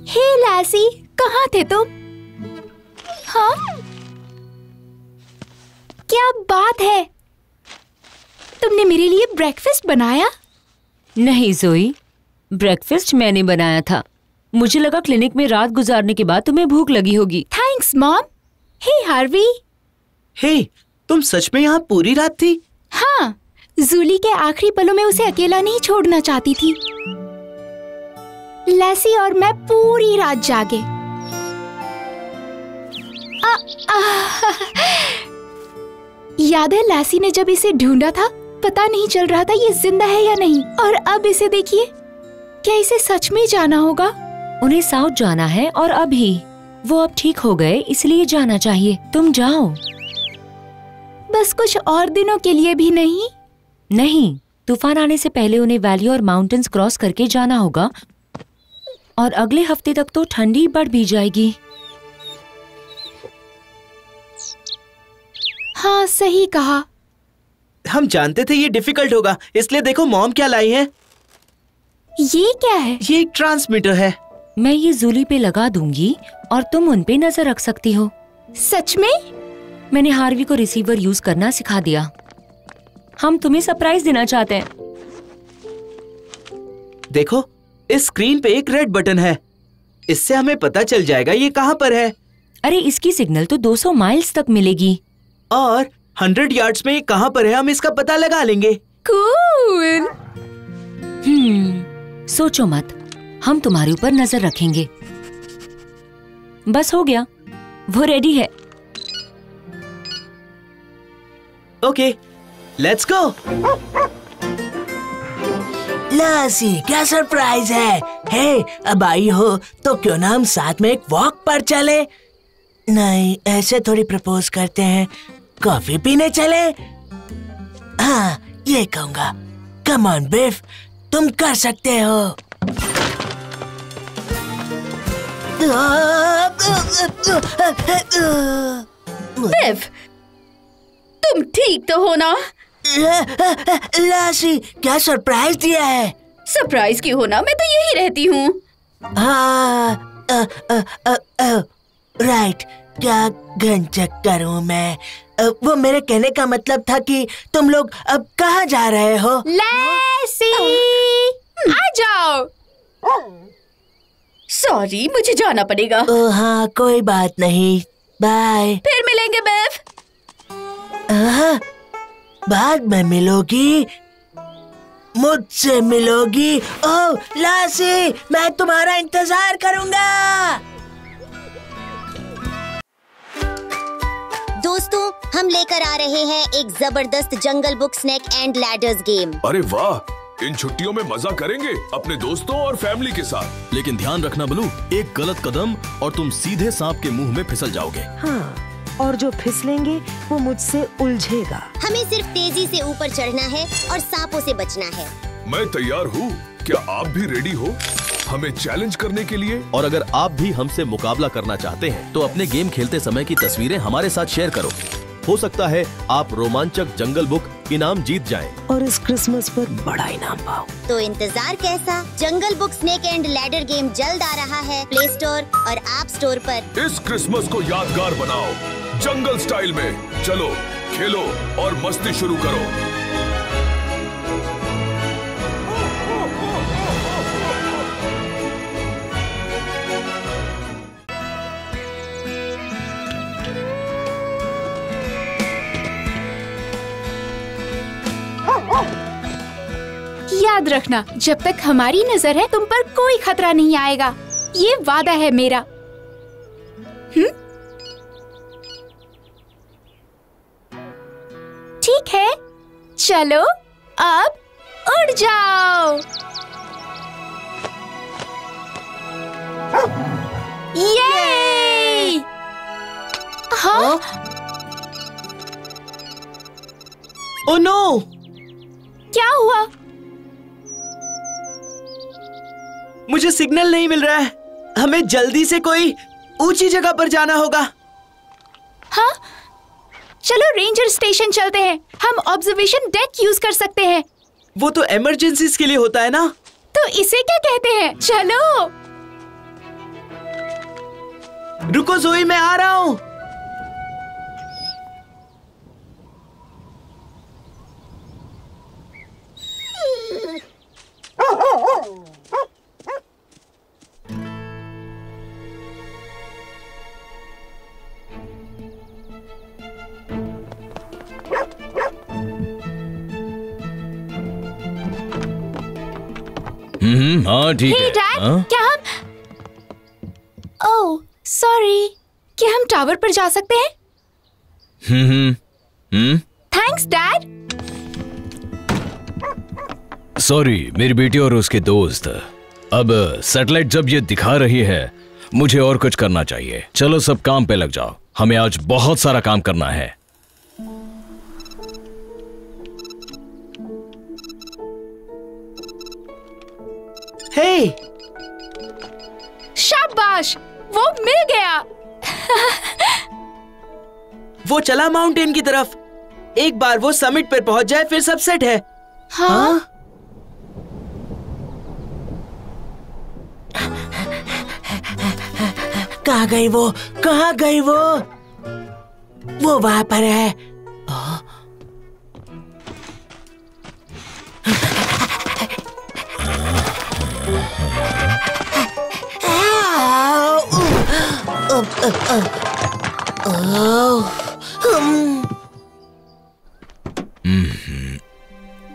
हे लैसी, कहाँ थे तुम? हाँ? क्या बात है? तुमने मेरे लिए ब्रेकफास्ट बनाया? नहीं ज़ोई, ब्रेकफास्ट मैंने बनाया था। मुझे लगा क्लिनिक में रात गुजारने के बाद तुम्हें भूख लगी होगी। Thanks mom. Hey Harvey. Hey, तुम सच में यहाँ पूरी रात थी? हाँ, जूली के आखिरी पलों में उसे अकेला नहीं छोड़ना चाहती थी। लैसी और मैं पूरी रात जागे। याद है लैसी ने जब इसे ढूंढा था, पता नहीं चल रहा था ये जिंदा है या नहीं। और अब इसे देखिए, क्या इसे सच में जाना होगा? उन्हें साउथ जाना है और अभी वो अब ठीक हो गए, इसलिए जाना चाहिए। तुम जाओ। बस कुछ और दिनों के लिए भी नहीं? नहीं, तूफान आने से पहले उन्हें वैली और माउंटेन्स क्रॉस करके जाना होगा और अगले हफ्ते तक तो ठंडी बढ़ भी जाएगी। हाँ, सही कहा। हम जानते थे ये डिफिकल्ट होगा, इसलिए देखो मॉम क्या लाई है। ये क्या है? ये एक ट्रांसमीटर है। मैं ये जूली पे लगा दूंगी और तुम उन पे नजर रख सकती हो। सच में? मैंने हार्वी को रिसीवर यूज करना सिखा दिया। हम तुम्हें सरप्राइज देना चाहते हैं। देखो, इस स्क्रीन पे एक रेड बटन है। इससे हमें पता चल जाएगा ये कहाँ पर है। अरे इसकी सिग्नल तो 200 माइल्स तक मिलेगी। और 100 यार्ड्स में ये कहाँ पर है, हम इसका पता लगा लेंगे। कूल। सोचो मत, हम तुम्हारे ऊपर नजर रखेंगे। बस हो गया, वो रेडी है। Okay, let's go. लासी, क्या सरप्राइज है। हे, अब आई हो तो क्यों ना हम साथ में एक वॉक पर चले? नहीं, ऐसे थोड़ी प्रपोज करते हैं। कॉफी पीने चले? हाँ, ये कहूँगा। कम ऑन बिफ, तुम कर सकते हो। बिफ, तुम ठीक तो हो ना? लासी, क्या सरप्राइज दिया है? सरप्राइज क्यों होना, मैं तो यही रहती हूँ। हाँ, राइट। क्या घंचक करूँ मैं? वो मेरे कहने का मतलब था कि तुम लोग अब कहाँ जा रहे हो? लैसी, आ जाओ। सॉरी, मुझे जाना पड़ेगा। हाँ, कोई बात नहीं, बाय। फिर मिलेंगे बिफ। बाद में मिलोगी, मुझसे मिलोगी। ओह लासी, मैं तुम्हारा इंतजार करूंगा। दोस्तों, हम लेकर आ रहे हैं एक जबरदस्त jungle book snake and ladders game. अरे वाह, इन छुट्टियों में मजा करेंगे अपने दोस्तों और फैमिली के साथ। लेकिन ध्यान रखना बलू, एक गलत कदम और तुम सीधे सांप के मुंह में फिसल जाओगे। हाँ, और जो फिसलेंगे वो मुझसे उलझेगा। हमें सिर्फ तेजी से ऊपर चढ़ना है और सांपों से बचना है। मैं तैयार हूँ, क्या आप भी रेडी हो हमें चैलेंज करने के लिए? और अगर आप भी हमसे मुकाबला करना चाहते हैं तो अपने गेम खेलते समय की तस्वीरें हमारे साथ शेयर करो। हो सकता है आप रोमांचक जंगल बुक इनाम जीत जाएं। और इस क्रिसमस पर बड़ा इनाम पाओ। तो इंतजार कैसा? Jungle book snake and ladder game जल्द आ रहा है प्ले स्टोर और ऐप स्टोर पर। इस क्रिसमस को यादगार बनाओ जंगल स्टाइल में। चलो, खेलो और मस्ती शुरू करो। याद रखना, जब तक हमारी नजर है तुम पर कोई खतरा नहीं आएगा। ये वादा है मेरा। ठीक है, चलो अब उड़ जाओ। ये! हाँ? Oh no! क्या हुआ? मुझे सिग्नल नहीं मिल रहा है। हमें जल्दी से कोई ऊंची जगह पर जाना होगा। हाँ, चलो रेंजर स्टेशन चलते हैं। हम ऑब्जर्वेशन डेक यूज कर सकते हैं। वो तो इमरजेंसीज के लिए होता है ना? तो तो इसे क्या कहते हैं? चलो। रुको ज़ोई, मैं आ रहा हूँ। हाँ ठीक है। डैड, क्या हम ओह सॉरी, क्या हम टावर पर जा सकते हैं? Thanks dad. सॉरी मेरी बेटी और उसके दोस्त। अब सैटेलाइट जब ये दिखा रही है, मुझे और कुछ करना चाहिए। चलो सब काम पे लग जाओ, हमें आज बहुत सारा काम करना है। हे, शाबाश, वो मिल गया। वो चला माउंटेन की तरफ। एक बार वो समिट पर पहुंच जाए फिर सब सेट है। हाँ? कहाँ गई वो? कहाँ गई वो? वो वहां पर है।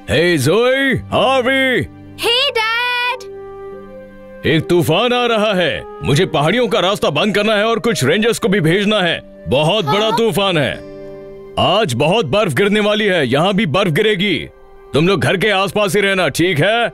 हे ज़ोई, हार्वी। हे डैड। एक तूफान आ रहा है। मुझे पहाड़ियों का रास्ता बंद करना है और कुछ रेंजर्स को भी भेजना है। बहुत बड़ा तूफान है। आज बहुत बर्फ गिरने वाली है। यहाँ भी बर्फ गिरेगी। तुम लोग घर के आसपास ही रहना, ठीक है?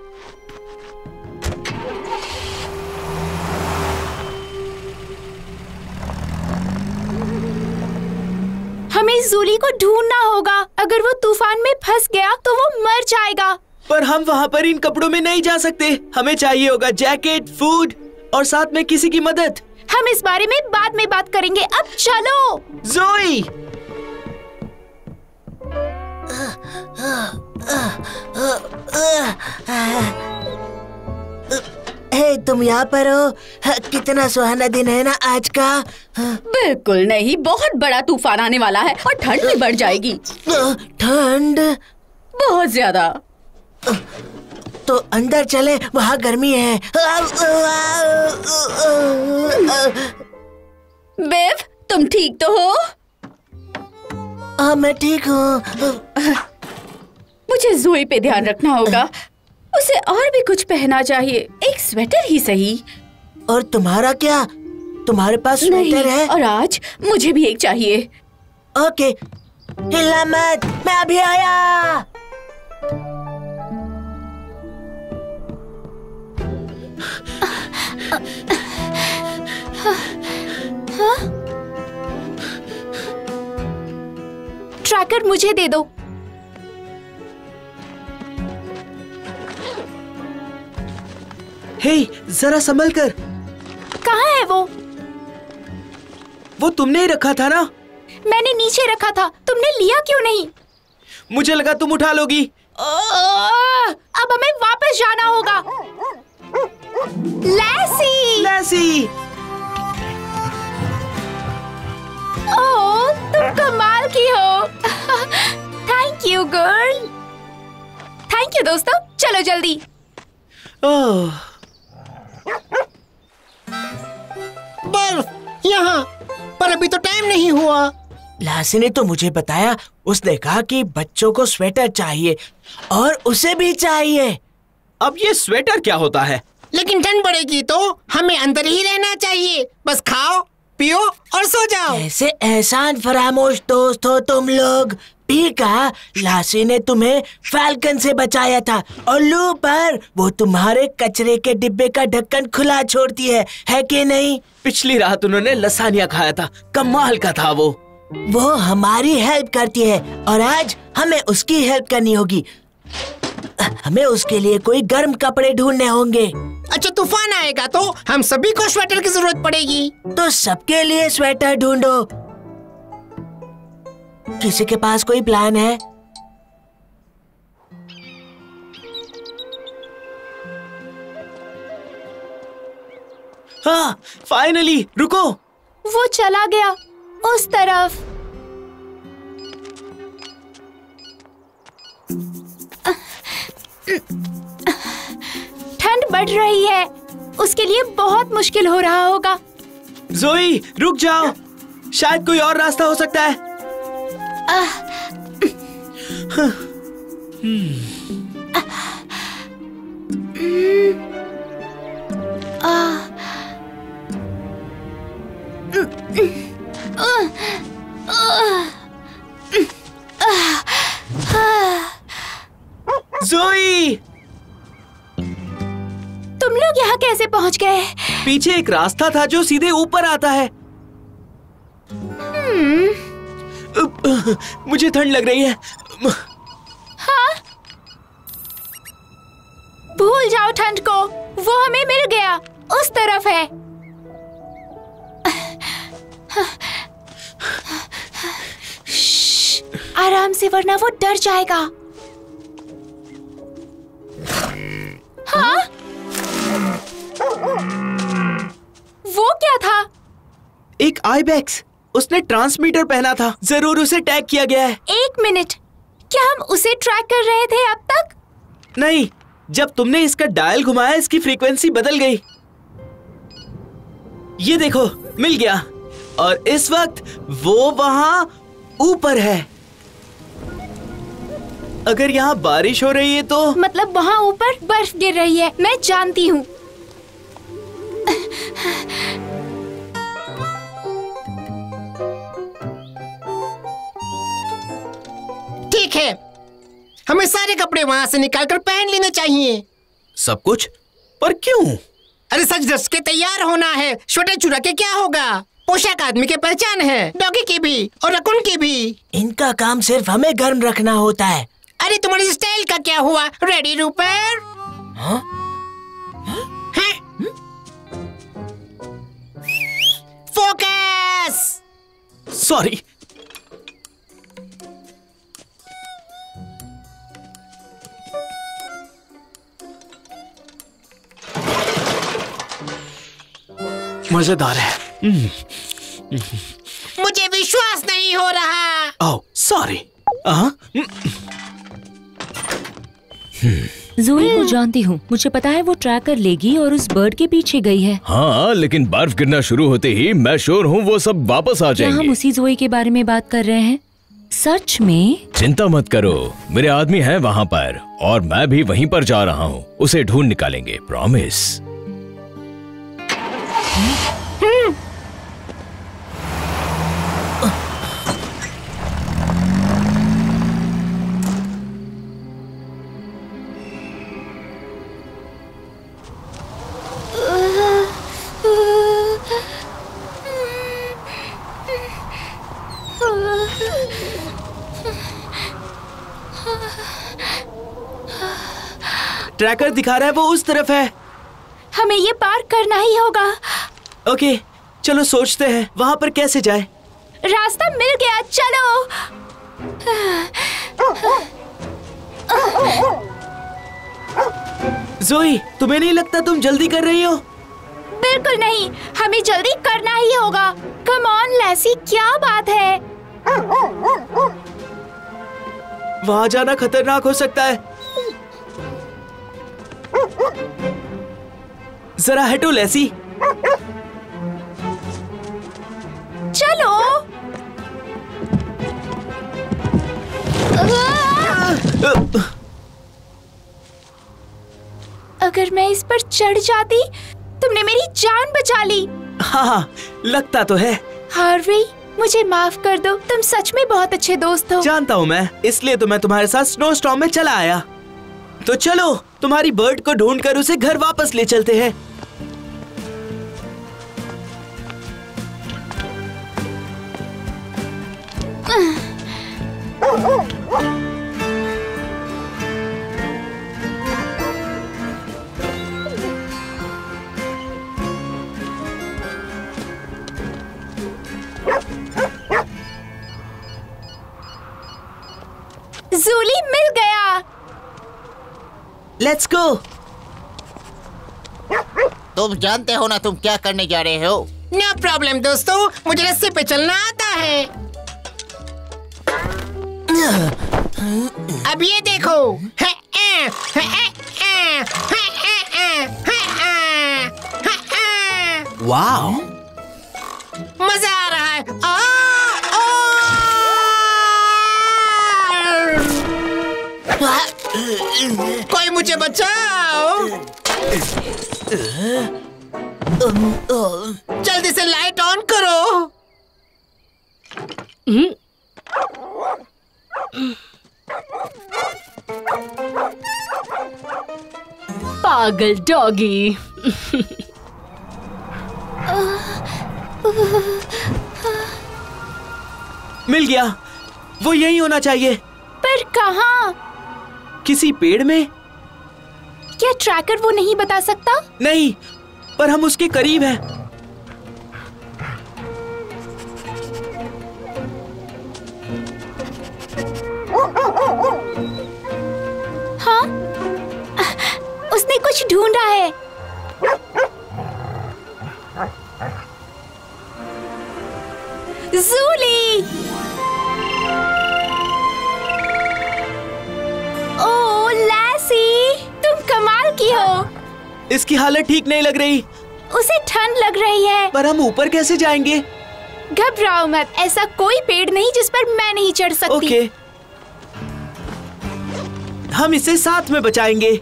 हमें ज़ोली को ढूंढना होगा। अगर वो तूफान में फंस गया तो वो मर जाएगा। पर हम वहाँ पर इन कपड़ों में नहीं जा सकते। हमें चाहिए होगा जैकेट, फूड और साथ में किसी की मदद। हम इस बारे में बाद में बात करेंगे। अब चलो। ज़ोई, हे, तुम यहाँ पर हो? कितना सुहाना दिन है ना आज का। बिल्कुल नहीं, बहुत बड़ा तूफान आने वाला है और ठंड भी बढ़ जाएगी। ठंड? बहुत ज्यादा। तो अंदर चले, वहाँ गर्मी है। बेव, तुम ठीक तो हो? हाँ मैं ठीक हूँ। मुझे ज़ोई पे ध्यान रखना होगा। उसे और भी कुछ पहनना चाहिए, एक स्वेटर ही सही। और तुम्हारा क्या? तुम्हारे पास स्वेटर है? और आज मुझे भी एक चाहिए। ओके, हिला मत, मैं अभी आया। ट्रैकर मुझे दे दो। हे, जरा संभल कर। कहाँ है वो? वो तुमने ही रखा था ना? मैंने नीचे रखा था, तुमने लिया क्यों नहीं? मुझे लगा तुम उठा लोगी। अब हमें वापस जाना होगा। लैसी! लैसी! ओह, तुम कमाल की हो। Thank you girl. Thank you दोस्तों, चलो जल्दी। ओह, बर्फ यहाँ, पर अभी तो टाइम नहीं हुआ। लासी ने तो मुझे बताया, उसने कहा कि बच्चों को स्वेटर चाहिए और उसे भी चाहिए। अब ये स्वेटर क्या होता है? लेकिन ठंड बढ़ेगी तो हमें अंदर ही रहना चाहिए। बस खाओ, पियो और सो जाओ। ऐसे एहसान फरामोश दोस्त हो तुम लोग। पीका, लासी ने तुम्हें फैल्कन से बचाया था और लूपर वो तुम्हारे कचरे के डिब्बे का ढक्कन खुला छोड़ती है कि नहीं? पिछली रात उन्होंने लसानिया खाया था, कमाल का था वो। वो हमारी हेल्प करती है और आज हमें उसकी हेल्प करनी होगी। हमें उसके लिए कोई गर्म कपड़े ढूंढने होंगे। अच्छा, तूफान आएगा तो हम सभी को स्वेटर की जरूरत पड़ेगी। तो सबके लिए स्वेटर ढूंढो। किसी के पास कोई प्लान है? हाँ, फाइनली। रुको। वो चला गया उस तरफ। ठंड बढ़ रही है, उसके लिए बहुत मुश्किल हो रहा होगा। ज़ोई, रुक जाओ, शायद कोई और रास्ता हो सकता है। ज़ोई, तुम लोग यहाँ कैसे पहुँच गए? पीछे एक रास्ता था जो सीधे ऊपर आता है। मुझे ठंड लग रही है। हाँ? भूल जाओ ठंड को, वो हमें मिल गया, उस तरफ है। आराम से, वरना वो डर जाएगा। हाँ? वो क्या था? एक आइबेक्स। उसने ट्रांसमीटर पहना था, जरूर उसे टैग किया गया है। एक मिनट, क्या हम उसे ट्रैक कर रहे थे अब तक? नहीं, जब तुमने इसका डायल घुमाया इसकी फ्रीक्वेंसी बदल गई। ये देखो, मिल गया। और इस वक्त वो वहां ऊपर है। अगर यहाँ बारिश हो रही है तो मतलब वहाँ ऊपर बर्फ गिर रही है, मैं जानती हूँ। ठीक है, हमें सारे कपड़े वहाँ से निकालकर पहन लेने चाहिए। सब कुछ? पर क्यों? अरे सच धज के तैयार होना है। स्वेटर चुरा के क्या होगा? पोशाक आदमी की पहचान है, डॉगी की भी और रकुन की भी। इनका काम सिर्फ हमें गर्म रखना होता है। अरे तुम्हारी स्टाइल का क्या हुआ? रेडी रूपर? हाँ? फोकस! सॉरी। मजेदार है। मुझे विश्वास नहीं हो रहा। ओह, सॉरी। ज़ोई को जानती हूँ, मुझे पता है वो ट्रैकर लेगी और उस बर्ड के पीछे गई है। हाँ, लेकिन बर्फ गिरना शुरू होते ही मैं श्योर हूँ वो सब वापस आ जाएंगे। क्या हम उसी ज़ोई के बारे में बात कर रहे हैं? सच में? चिंता मत करो, मेरे आदमी हैं वहाँ पर और मैं भी वहीं पर जा रहा हूँ। उसे ढूंढ निकालेंगे, प्रॉमिस। ट्रैकर दिखा रहा है वो उस तरफ है। हमें ये पार करना ही होगा। ओके, चलो सोचते हैं वहाँ पर कैसे जाए। रास्ता मिल गया, चलो। ज़ोई, तुम्हें नहीं लगता तुम जल्दी कर रही हो? बिल्कुल नहीं, हमें जल्दी करना ही होगा। कम ऑन लैसी, क्या बात है? वहाँ जाना खतरनाक हो सकता है। जरा हटो लैसी। चलो। अगर मैं इस पर चढ़ जाती, तुमने मेरी जान बचा ली। हाँ, लगता तो है। हार्वी, मुझे माफ कर दो, तुम सच में बहुत अच्छे दोस्त हो। जानता हूँ मैं, इसलिए तो मैं तुम्हारे साथ स्नो स्टॉर्म में चला आया। तो चलो, तुम्हारी बर्ड को ढूंढकर उसे घर वापस ले चलते हैं। ज़ूली मिल गया। Let's go. तुम जानते हो ना तुम क्या करने जा रहे हो? नो प्रॉब्लम दोस्तों, मुझे रस्सी पे चलना आता है। अब ये देखो। वाह, मजा आ रहा है। कोई मुझे बचाओ। जल्दी से लाइट ऑन करो। पागल डॉगी। मिल गया, वो यही होना चाहिए। पर कहाँ? किसी पेड़ में। क्या ट्रैकर वो नहीं बता सकता? नहीं, पर हम उसके करीब हैं। हाँ, उसने कुछ ढूंढा है। ज़ूली! ओह लैसी, तुम कमाल की हो। इसकी हालत ठीक नहीं लग रही। उसे ठंड लग रही है। पर हम ऊपर कैसे जाएंगे? घबराओ मत, ऐसा कोई पेड़ नहीं जिस पर मैं नहीं चढ़ सकती। ओके, हम इसे साथ में बचाएंगे।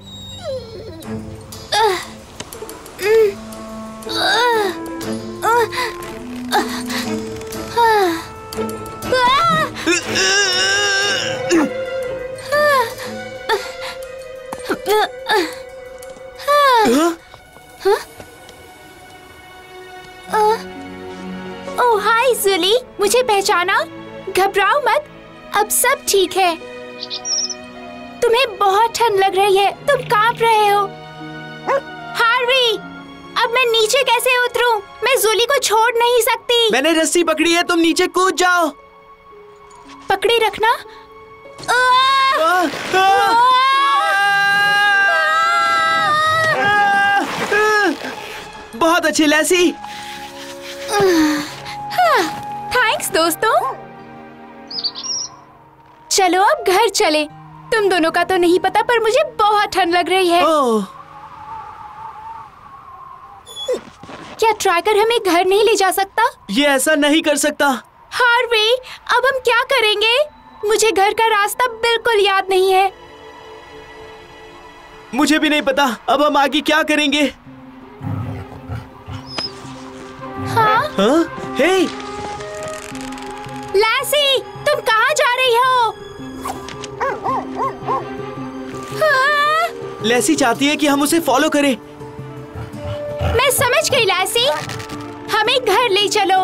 ओह हाय ज़ूली, मुझे पहचाना? घबराओ मत, अब सब ठीक है। तुम्हें बहुत ठंड लग रही है, तुम कांप रहे हो। हार्वी, अब मैं नीचे कैसे उतरूं? मैं ज़ूली को छोड़ नहीं सकती। मैंने रस्सी पकड़ी है, तुम नीचे कूद जाओ। पकड़े रखना। बहुत अच्छी लैसी। थैंक्स दोस्तों। चलो अब घर चले। तुम दोनों का तो नहीं पता, पर मुझे बहुत ठंड लग रही है। क्या ट्रैकर हमें घर नहीं ले जा सकता? ये ऐसा नहीं कर सकता। हार्वी, अब हम क्या करेंगे? मुझे घर का रास्ता बिल्कुल याद नहीं है। मुझे भी नहीं पता। अब हम आगे क्या करेंगे? हाँ? हाँ? हे! लैसी, तुम कहाँ जा रही हो? हाँ? लैसी चाहती है कि हम उसे फॉलो करें। मैं समझ गई लैसी, हमें घर ले चलो।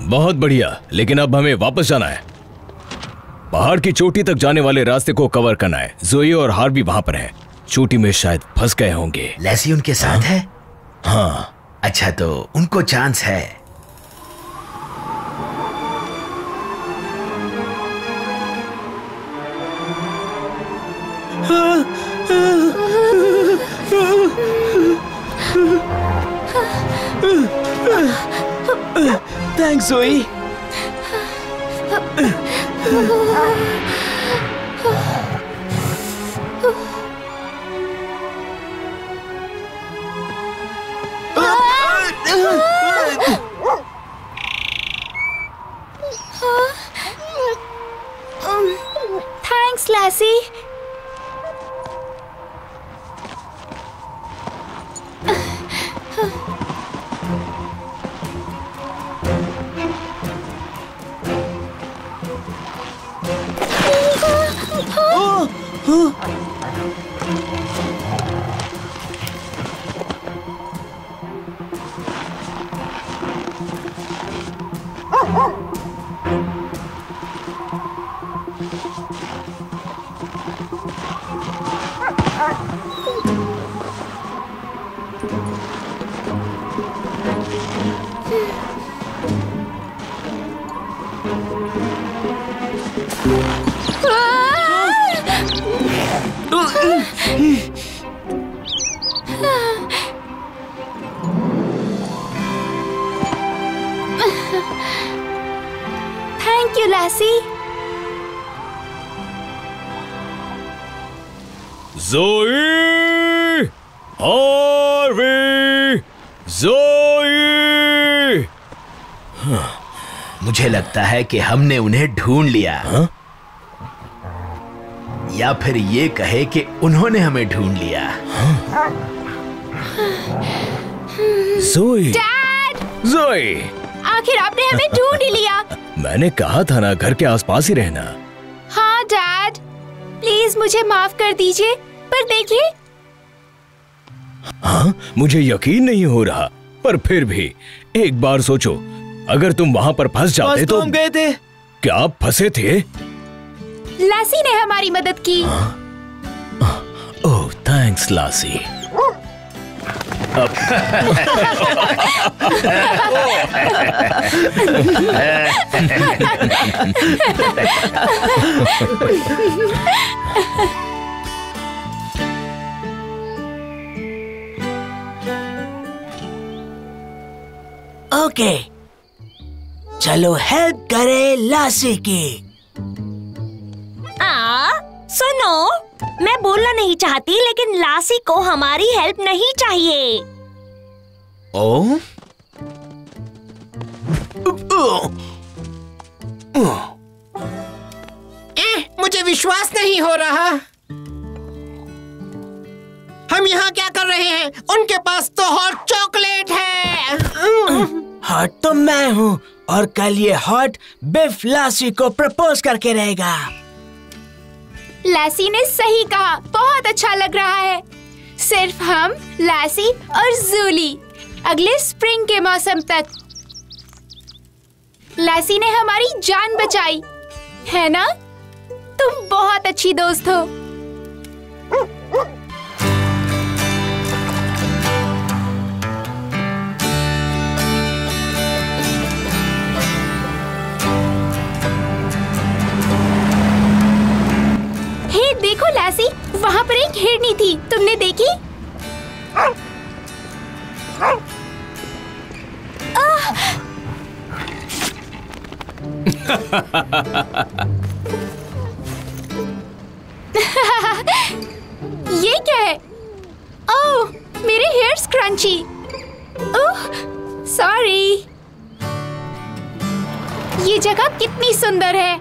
बहुत बढ़िया, लेकिन अब हमें वापस जाना है। पहाड़ की चोटी तक जाने वाले रास्ते को कवर करना है। ज़ोई और हार्वी वहां पर हैं। चोटी में शायद फंस गए होंगे। लैसी उनके साथ है? हाँ। अच्छा, तो उनको चांस है। थैंक्स ज़ोई। थैंक्स लैसी। यू लासी। ज़ोई, हार्वी, ज़ोई। मुझे लगता है कि हमने उन्हें ढूंढ लिया। या फिर ये कहे कि उन्होंने हमें ढूंढ लिया। ज़ोई, डैड! ज़ोई, आखिर आपने हमें ढूंढ ही लिया। मैंने कहा था ना घर के आसपास ही रहना। हाँ डैड, प्लीज मुझे माफ कर दीजिए, पर देखिए। हाँ, मुझे यकीन नहीं हो रहा, पर फिर भी एक बार सोचो, अगर तुम वहाँ पर फंस जाते तो हम गए थे। क्या आप फंसे थे? लासी ने हमारी मदद की। ओह, थैंक्स लासी। ओके, चलो हेल्प करें लासी की। सुनो, मैं बोलना नहीं चाहती, लेकिन लासी को हमारी हेल्प नहीं चाहिए। ओ? मुझे विश्वास नहीं हो रहा। हम यहाँ क्या कर रहे हैं? उनके पास तो हॉट चॉकलेट है। हॉट तो मैं हूँ, और कल ये हॉट बिफ लासी को प्रपोज करके रहेगा। लासी ने सही कहा, बहुत अच्छा लग रहा है। सिर्फ हम, लासी और जूली अगले स्प्रिंग के मौसम तक। लासी ने हमारी जान बचाई, है ना? तुम बहुत अच्छी दोस्त हो। हे देखो लासी, वहाँ पर एक हिरनी थी, तुमने देखी? ये क्या है? ओह, मेरे हेयर्स क्रंची। ओह, सॉरी। ये जगह कितनी सुंदर है।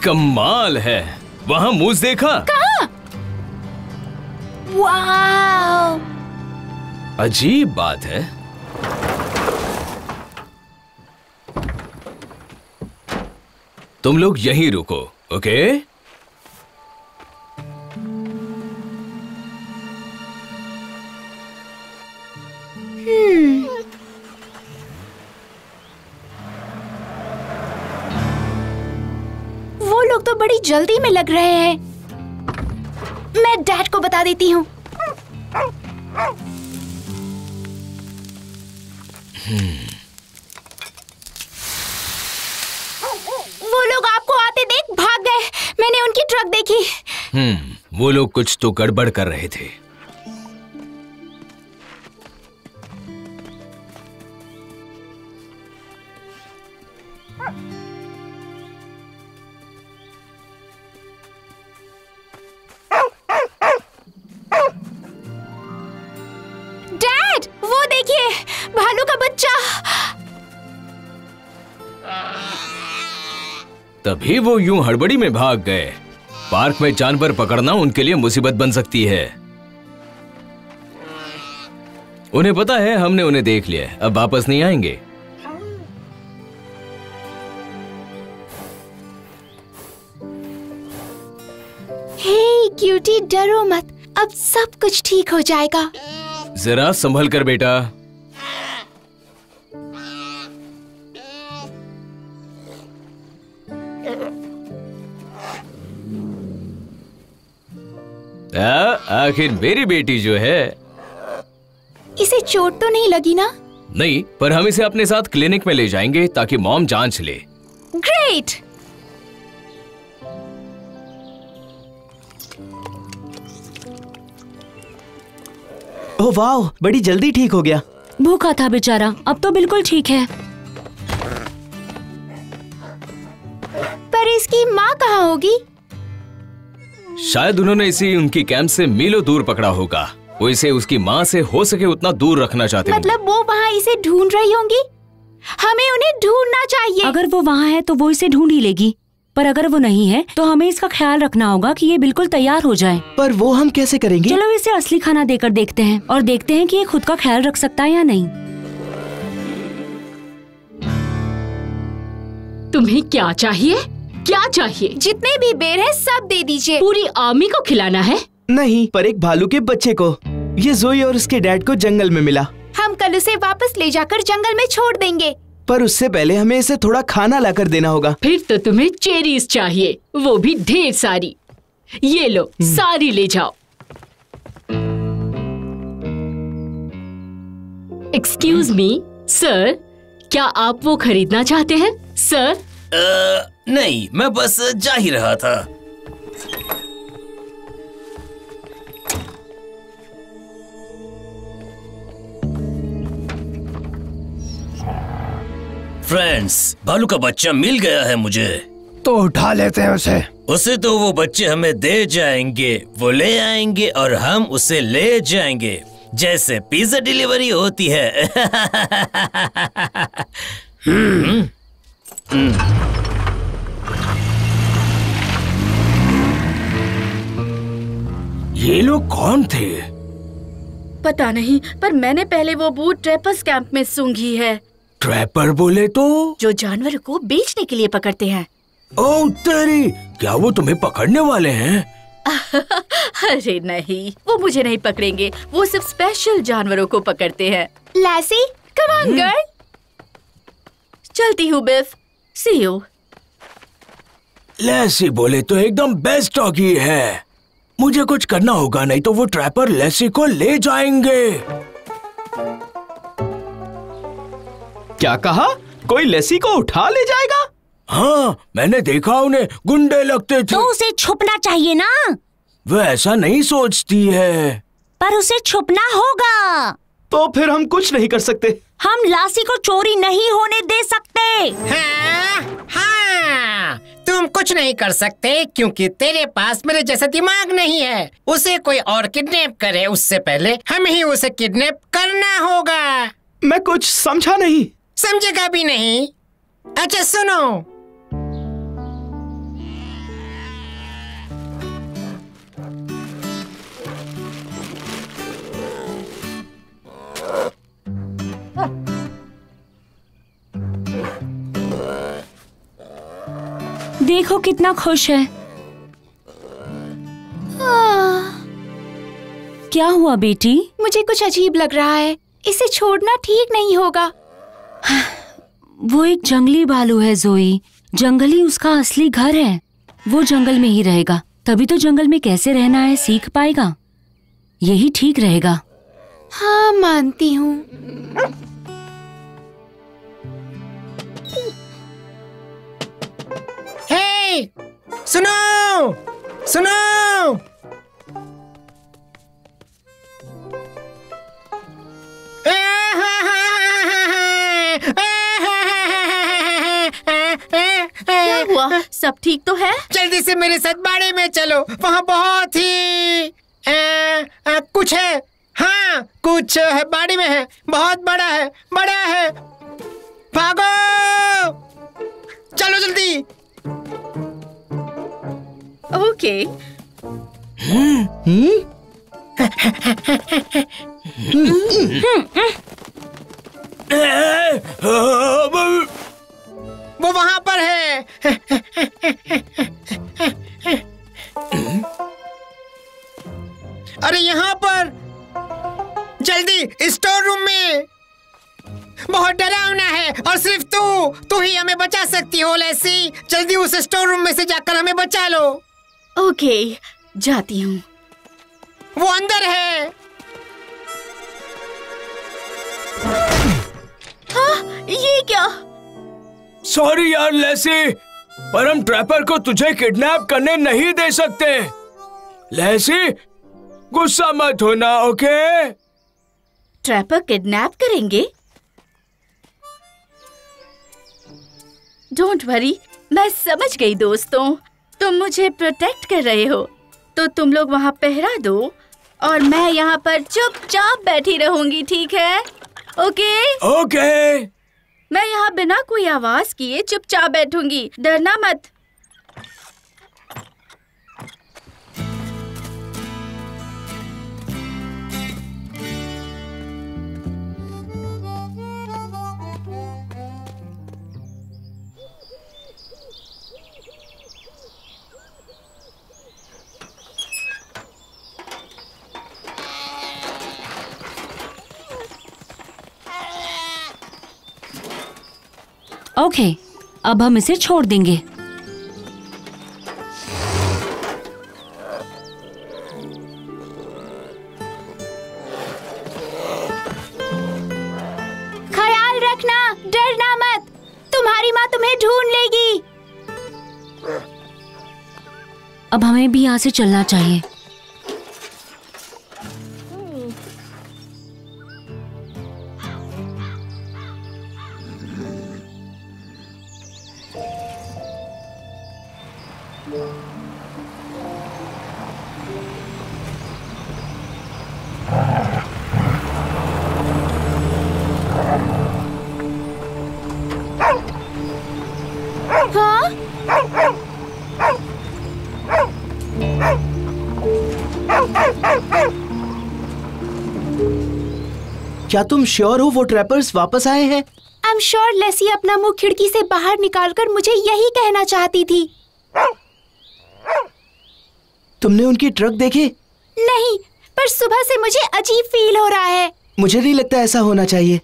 कमाल है। वहाँ मूस देखा? कहाँ? वाव! अजीब बात है। तुम लोग यहीं रुको, ओके? वो लोग तो बड़ी जल्दी में लग रहे हैं। मैं डैड को बता देती हूँ। वो लोग आपको आते देख भाग गए। मैंने उनकी ट्रक देखी। वो लोग कुछ तो गड़बड़ कर रहे थे। डैड, वो देखिए, भालू का बच्चा। तभी वो यूं हड़बड़ी में भाग गए। पार्क में जानवर पकड़ना उनके लिए मुसीबत बन सकती है। उन्हें पता है हमने उन्हें देख लिया, अब वापस नहीं आएंगे। हे क्यूटी, डरो मत, अब सब कुछ ठीक हो जाएगा। जरा संभल कर बेटा। आखिर मेरी बेटी जो है। इसे चोट तो नहीं लगी ना? नहीं, पर हम इसे अपने साथ क्लिनिक में ले जाएंगे ताकि मॉम जांच ले। ग्रेट। ओह वाह, बड़ी जल्दी ठीक हो गया। भूखा था बेचारा, अब तो बिल्कुल ठीक है। उसकी माँ कहाँ होगी? शायद उन्होंने इसे उनकी कैंप से मीलों दूर पकड़ा होगा। वो इसे उसकी माँ से हो सके उतना दूर रखना चाहते हैं। मतलब वो वहाँ इसे ढूंढ रही होंगी? हमें उन्हें ढूंढना चाहिए। अगर वो वहाँ है तो वो इसे ढूंढ ही लेगी, पर अगर वो नहीं है तो हमें इसका ख्याल रखना होगा कि ये बिल्कुल तैयार हो जाए। पर वो हम कैसे करेंगे? चलो इसे असली खाना देकर देखते हैं और देखते हैं कि ये खुद का ख्याल रख सकता है या नहीं। तुम्हें क्या चाहिए? क्या चाहिए? जितने भी बेर है सब दे दीजिए। पूरी आर्मी को खिलाना है? नहीं, पर एक भालू के बच्चे को। ये जोई और उसके डैड को जंगल में मिला। हम कल उसे वापस ले जाकर जंगल में छोड़ देंगे। पर उससे पहले हमें इसे थोड़ा खाना लाकर देना होगा। फिर तो तुम्हें चेरीज चाहिए, वो भी ढेर सारी। ये लो, सारी ले जाओ। एक्सक्यूज मी सर, क्या आप वो खरीदना चाहते हैं सर? नहीं, मैं बस जा ही रहा था। फ्रेंड्स, भालू का बच्चा मिल गया है मुझे। तो उठा लेते हैं उसे। उसे तो वो बच्चे हमें दे जाएंगे, वो ले आएंगे और हम उसे ले जाएंगे, जैसे पिज्जा डिलीवरी होती है। ये लोग कौन थे? पता नहीं, पर मैंने पहले वो बूट ट्रैपर्स कैंप में सूंघी है। ट्रैपर बोले तो? जो जानवर को बेचने के लिए पकड़ते हैं। ओह तेरी, क्या वो तुम्हें पकड़ने वाले हैं? अरे नहीं, वो मुझे नहीं पकड़ेंगे। वो सिर्फ स्पेशल जानवरों को पकड़ते हैं। लैसी, कम ऑन गर्ल। चलती हूँ बिफ, सी यू। लैसी बोले तो एकदम बेस्ट डॉगी है। मुझे कुछ करना होगा, नहीं तो वो ट्रैपर लैसी को ले जाएंगे। क्या कहा? कोई लैसी को उठा ले जाएगा? हाँ, मैंने देखा उन्हें, गुंडे लगते थे। तो उसे छुपना चाहिए ना। वो ऐसा नहीं सोचती है। पर उसे छुपना होगा। तो फिर हम कुछ नहीं कर सकते। हम लासी को चोरी नहीं होने दे सकते। हाँ, तुम कुछ नहीं कर सकते क्योंकि तेरे पास मेरे जैसा दिमाग नहीं है। उसे कोई और किडनैप करे उससे पहले हमें ही उसे किडनैप करना होगा। मैं कुछ समझा नहीं। समझेगा भी नहीं। अच्छा सुनो, देखो कितना खुश है। क्या हुआ बेटी? मुझे कुछ अजीब लग रहा है। इसे छोड़ना ठीक नहीं होगा। वो एक जंगली भालू है जोई। जंगल ही उसका असली घर है। वो जंगल में ही रहेगा, तभी तो जंगल में कैसे रहना है सीख पाएगा। यही ठीक रहेगा। हाँ, मानती हूँ। हे, सुनो, सुनो। क्या हुआ? सब ठीक तो है? जल्दी से मेरे साथ बाड़े में चलो, वहाँ बहुत ही कुछ है। हाँ, कुछ है, बाड़ी में है, बहुत बड़ा है, बड़ा है। भागो, चलो जल्दी। ओके। वो वहाँ पर है। अरे यहाँ पर, जल्दी स्टोर रूम में। बहुत डरावना है और सिर्फ तू ही हमें बचा सकती हो लैसी। जल्दी उस स्टोर रूम में से जाकर हमें बचा लो। ओके, जाती हूँ। वो अंदर है। हाँ, ये क्या? सॉरी यार लैसी, पर हम ट्रैपर को तुझे किडनैप करने नहीं दे सकते। लैसी, गुस्सा मत होना, ओके? ट्रैपर किडनैप करेंगे? डोंट वरी, मैं समझ गई दोस्तों, तुम मुझे प्रोटेक्ट कर रहे हो, तो तुम लोग वहाँ पहरा दो और मैं यहाँ पर चुपचाप बैठी रहूंगी, ठीक है? ओके? ओके। मैं यहाँ बिना कोई आवाज किए चुपचाप बैठूंगी, डरना मत। ओके, अब हम इसे छोड़ देंगे। ख्याल रखना, डरना मत, तुम्हारी माँ तुम्हें ढूंढ लेगी। अब हमें भी यहाँ से चलना चाहिए। क्या तुम श्योर हो वो ट्रैपर्स वापस आए हैं? आई एम श्योर लेसी अपना मुंह खिड़की से बाहर निकालकर मुझे यही कहना चाहती थी। तुमने उनकी ट्रक देखे? नहीं, पर सुबह से मुझे अजीब फील हो रहा है। मुझे नहीं लगता ऐसा होना चाहिए।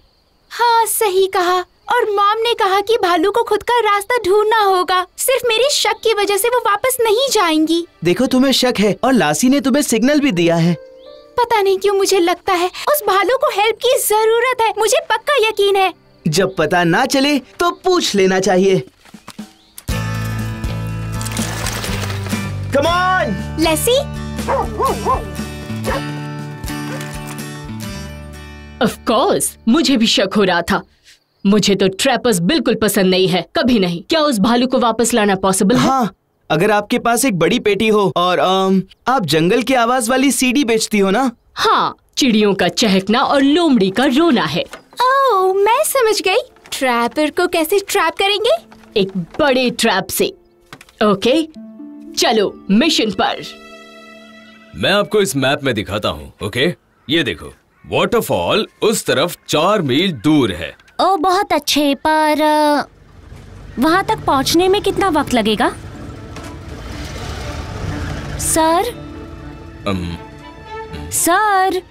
हाँ, सही कहा। और मॉम ने कहा कि भालू को खुद का रास्ता ढूंढना होगा। सिर्फ मेरी शक की वजह से वो वापस नहीं जाएंगी। देखो, तुम्हें शक है और लासी ने तुम्हें सिग्नल भी दिया है। पता नहीं क्यों मुझे लगता है उस भालू को हेल्प की जरूरत है। मुझे पक्का यकीन है। जब पता ना चले तो पूछ लेना चाहिए। Come on Lacey. Of course, मुझे भी शक हो रहा था। मुझे तो ट्रैपर्स बिल्कुल पसंद नहीं है, कभी नहीं। क्या उस भालू को वापस लाना पॉसिबल है? हाँ, अगर आपके पास एक बड़ी पेटी हो और आप जंगल की आवाज वाली सीडी बेचती हो ना? हाँ, चिड़ियों का चहकना और लोमड़ी का रोना है। ओह, मैं समझ गई। ट्रैपर को कैसे ट्रैप करेंगे? एक बड़े ट्रैप से। ओके, चलो मिशन पर। मैं आपको इस मैप में दिखाता हूँ। ओके, ये देखो, वाटरफॉल उस तरफ 4 मील दूर है। ओ, बहुत अच्छे, पर वहाँ तक पहुँचने में कितना वक्त लगेगा? सर? सर?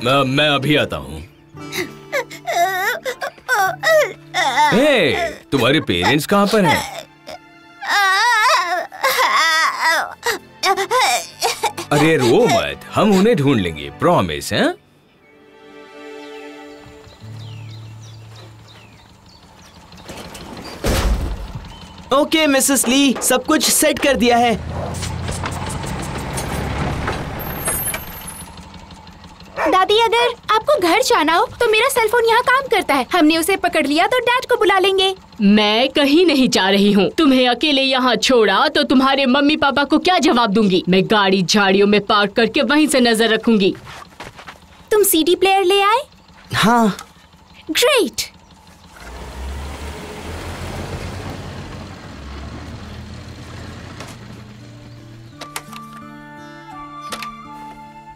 मैं अभी आता हूँ। हे, तुम्हारे पेरेंट्स कहाँ पर हैं? अरे रो मत, हम उन्हें ढूंढ लेंगे, प्रॉमिस है? ओके मिसेस ली, सब कुछ सेट कर दिया है। दादी, अगर आपको घर जाना हो तो मेरा सेलफोन यहाँ काम करता है। हमने उसे पकड़ लिया तो डैड को बुला लेंगे। मैं कहीं नहीं जा रही हूँ। तुम्हें अकेले यहाँ छोड़ा तो तुम्हारे मम्मी पापा को क्या जवाब दूंगी? मैं गाड़ी झाड़ियों में पार्क करके वहीं से नजर रखूंगी। तुम सीडी प्लेयर ले आए? हाँ। ग्रेट।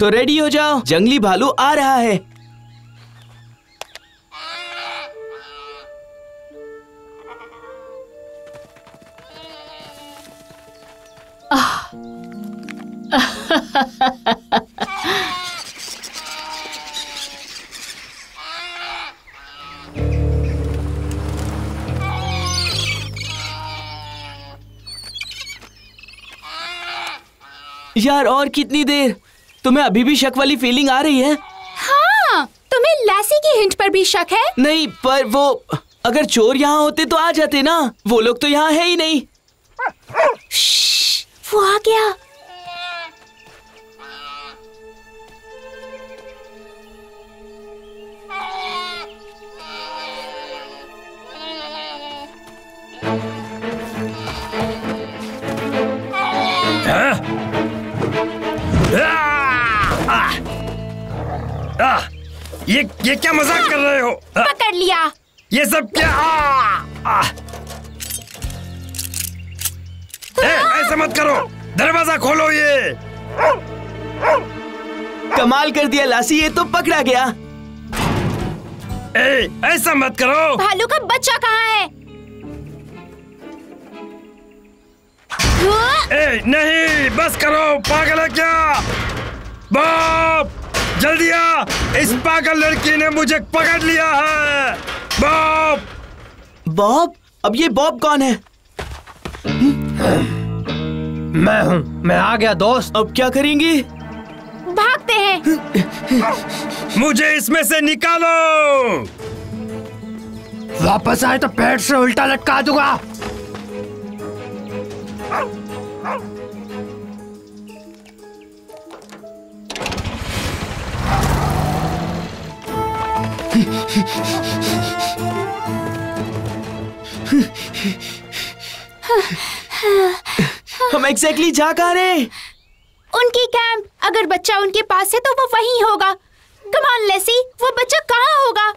तो रेडी हो जाओ, जंगली भालू आ रहा है। यार, और कितनी देर? तुम्हें अभी भी शक वाली फीलिंग आ रही है? हाँ, तुम्हें लैसी की हिंट पर भी शक है? नहीं, पर वो अगर चोर यहाँ होते तो आ जाते ना। वो लोग तो यहाँ है ही नहीं। वो आ गया। ये क्या मजाक कर रहे हो? पकड़ लिया। ये सब क्या? ऐसा मत करो, दरवाजा खोलो। ये कमाल कर दिया लासी, ये तो पकड़ा गया। ऐसा मत करो। भालू का बच्चा कहाँ है? नहीं, बस करो। पागल है क्या? बॉब, जल्दी आ। इस पागल लड़की ने मुझे पकड़ लिया है। बॉब। बॉब? अब ये बॉब कौन है? मैं हूँ। मैं आ गया दोस्त। अब क्या करेंगे? भागते हैं। मुझे इसमें से निकालो। वापस आए तो पेट से उल्टा लटका दूंगा। हम एग्जैक्टली जा कहाँ रहे हैं? उनकी कैंप। अगर बच्चा उनके पास है तो वो वहीं होगा। कम ऑन लेसी, वो बच्चा कहाँ होगा?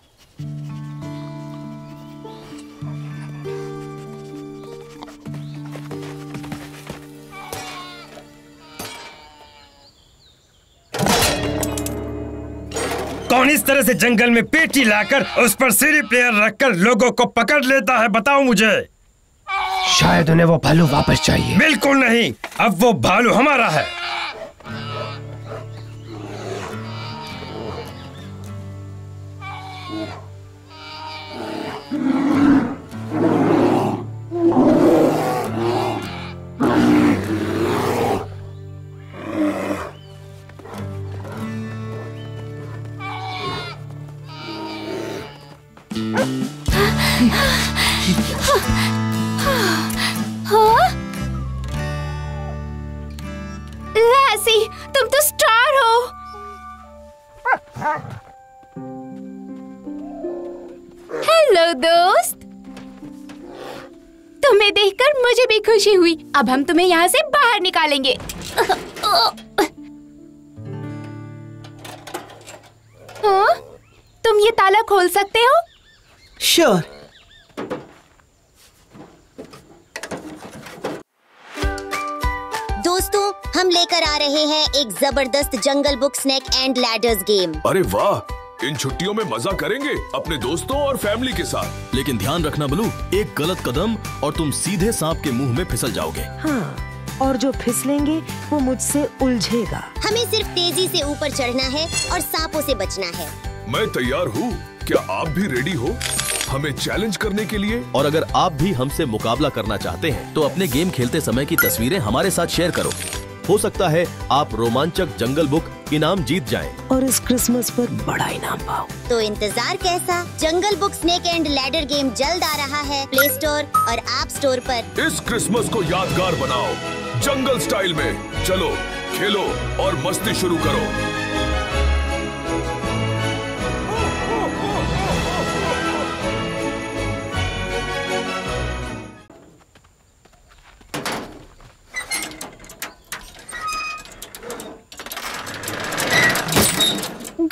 कौन इस तरह से जंगल में पेटी लाकर उस पर सीडी प्लेयर रखकर लोगों को पकड़ लेता है? बताओ मुझे। शायद उन्हें वो भालू वापस चाहिए। बिल्कुल नहीं, अब वो भालू हमारा है। लैसी, तुम तो स्टार हो। हेलो दोस्त, तुम्हें देखकर मुझे भी खुशी हुई। अब हम तुम्हें यहाँ से बाहर निकालेंगे। हाँ? तुम ये ताला खोल सकते हो? श्योर। दोस्तों, हम लेकर आ रहे हैं एक जबरदस्त jungle book snake and ladders game. अरे वाह, इन छुट्टियों में मजा करेंगे अपने दोस्तों और फैमिली के साथ। लेकिन ध्यान रखना बलू, एक गलत कदम और तुम सीधे सांप के मुंह में फिसल जाओगे। हाँ, और जो फिसलेंगे वो मुझसे उलझेगा। हमें सिर्फ तेजी से ऊपर चढ़ना है और सांपों से बचना है। मैं तैयार हूँ। क्या आप भी रेडी हो हमें चैलेंज करने के लिए? और अगर आप भी हमसे मुकाबला करना चाहते हैं तो अपने गेम खेलते समय की तस्वीरें हमारे साथ शेयर करो। हो सकता है आप रोमांचक जंगल बुक इनाम जीत जाएं। और इस क्रिसमस पर बड़ा इनाम पाओ। तो इंतजार कैसा? Jungle book snake and ladder game जल्द आ रहा है प्ले स्टोर और ऐप स्टोर पर। इस क्रिसमस को यादगार बनाओ जंगल स्टाइल में। चलो, खेलो और मस्ती शुरू करो।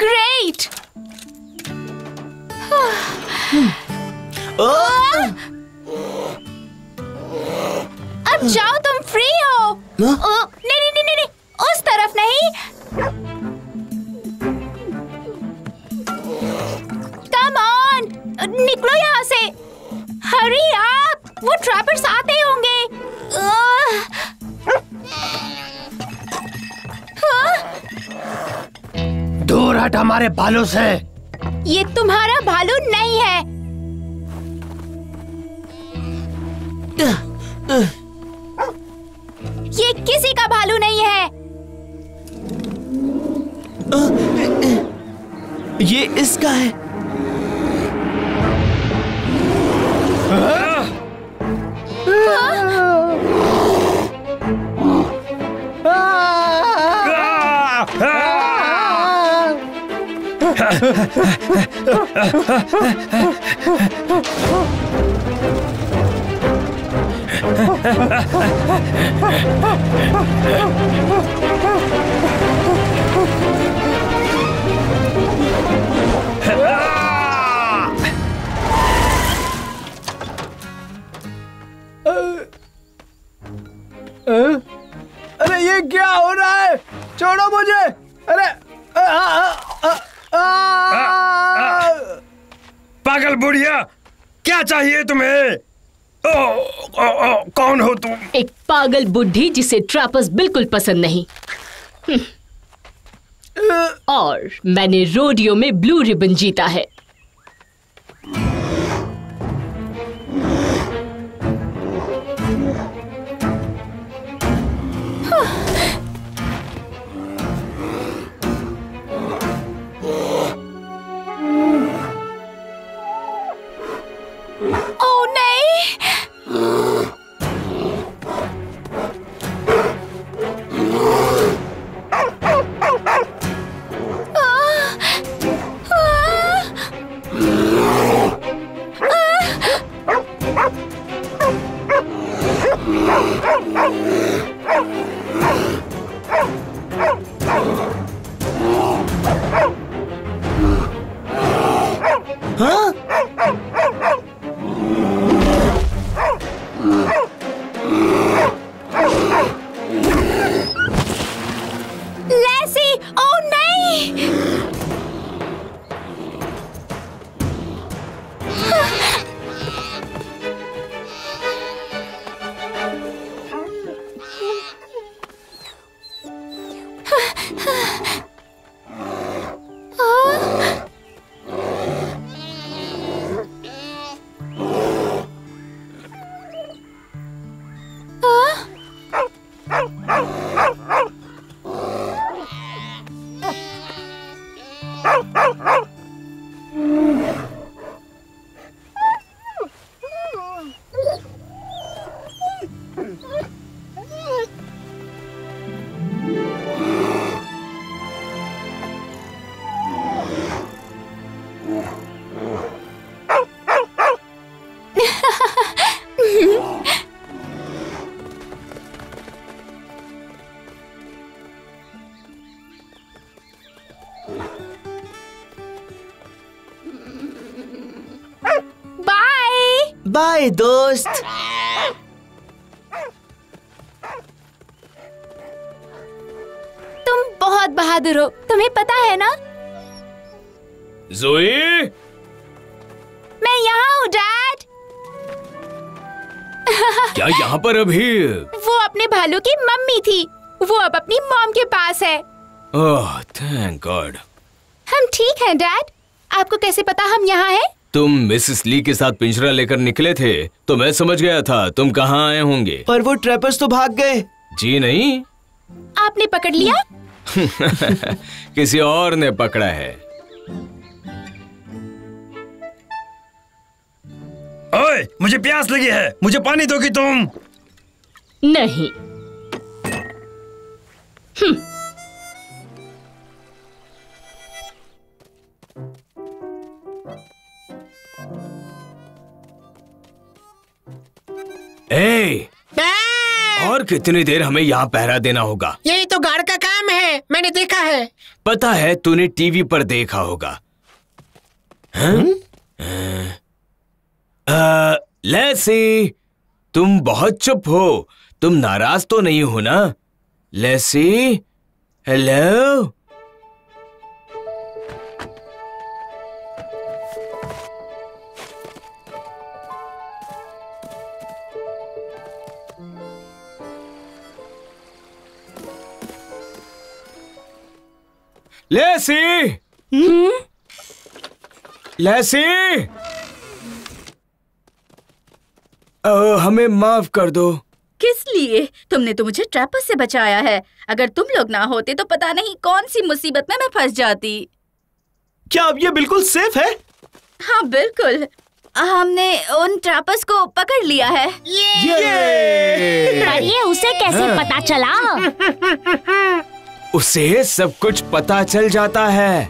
ग्रेट। अब जाओ, तुम फ्री हो। नहीं नहीं नहीं नहीं, उस तरफ नहीं। कम ऑन, निकलो यहाँ से। हरी आप, वो ट्रैपर्स आते होंगे। दूर हट हमारे भालू से। ये तुम्हारा भालू नहीं है। ये किसी का भालू नहीं है। ये इसका है। पागल बुढ़िया, क्या चाहिए तुम्हें? कौन हो तुम? एक पागल बुढ़ी जिसे ट्रैपर्स बिल्कुल पसंद नहीं। और मैंने रोडियो में ब्लू रिबन जीता है। ओह नहीं! हाँ? लेसी! ओह नहीं! बाय बाय दोस्त। तुम बहुत बहादुर हो, तुम्हें पता है ना? जोई, मैं यहाँ हूँ डैड। क्या यहाँ पर अभी? वो अपने भालू की मम्मी थी, वो अब अपनी मॉम के पास है। Oh thank God. हम ठीक हैं डैड। आपको कैसे पता हम यहाँ हैं? तुम मिसेस ली के साथ पिंजरा लेकर निकले थे तो मैं समझ गया था तुम कहाँ आए होंगे। पर वो ट्रैपर्स तो भाग गए। जी नहीं। आपने पकड़ लिया? किसी और ने पकड़ा है। ओए, मुझे प्यास लगी है, मुझे पानी दोगी तुम? नहीं। और कितनी देर हमें यहाँ पहरा देना होगा? यही तो गार्ड का काम है, मैंने देखा है। पता है तूने टीवी पर देखा होगा। लेसी, तुम बहुत चुप हो। तुम नाराज तो नहीं हो ना? लेसी, हेलो। लेसी, लेसी, हमें माफ कर दो। किस लिए? तुमने तो मुझे ट्रैपर से बचाया है। अगर तुम लोग ना होते तो पता नहीं कौन सी मुसीबत में मैं फंस जाती। क्या अब ये बिल्कुल सेफ है? हाँ बिल्कुल। हमने उन ट्रैपर्स को पकड़ लिया है। पर ये उसे कैसे पता चला? उसे सब कुछ पता चल जाता है।